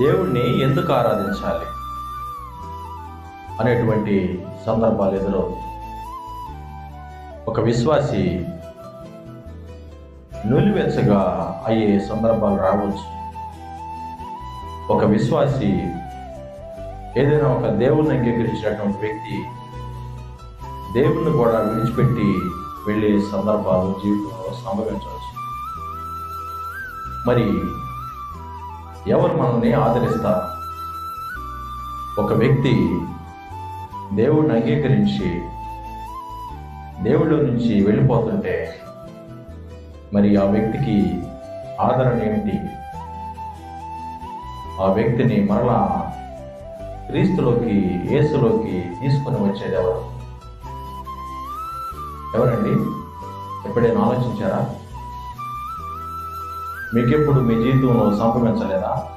దేవుణ్ణి ఎందుకు ఆరాధించాలి అనేటువంటి సందర్భాలు ఎదురవుతాయి. ఒక విశ్వాసి నులివెచ్చగా అయ్యే సందర్భాలు రావచ్చు. ఒక విశ్వాసి ఏదైనా ఒక దేవుణ్ణి అంగీకరించినటువంటి వ్యక్తి దేవుణ్ణి కూడా విడిచిపెట్టి వెళ్ళే సందర్భాలు జీవితంలో సంభవించవచ్చు. మరి ఎవరు మనల్ని ఆదరిస్తారు? ఒక వ్యక్తి దేవుణ్ణి అంగీకరించి దేవుళ్ళ నుంచి వెళ్ళిపోతుంటే మరి ఆ వ్యక్తికి ఆదరణ ఏమిటి? ఆ వ్యక్తిని మరలా క్రీస్తులోకి, యేసులోకి తీసుకొని వచ్చేది ఎవరండి? ఎప్పుడైనా ఆలోచించారా? మీకెప్పుడు మీ జీవితంలో సంభవించలేదా?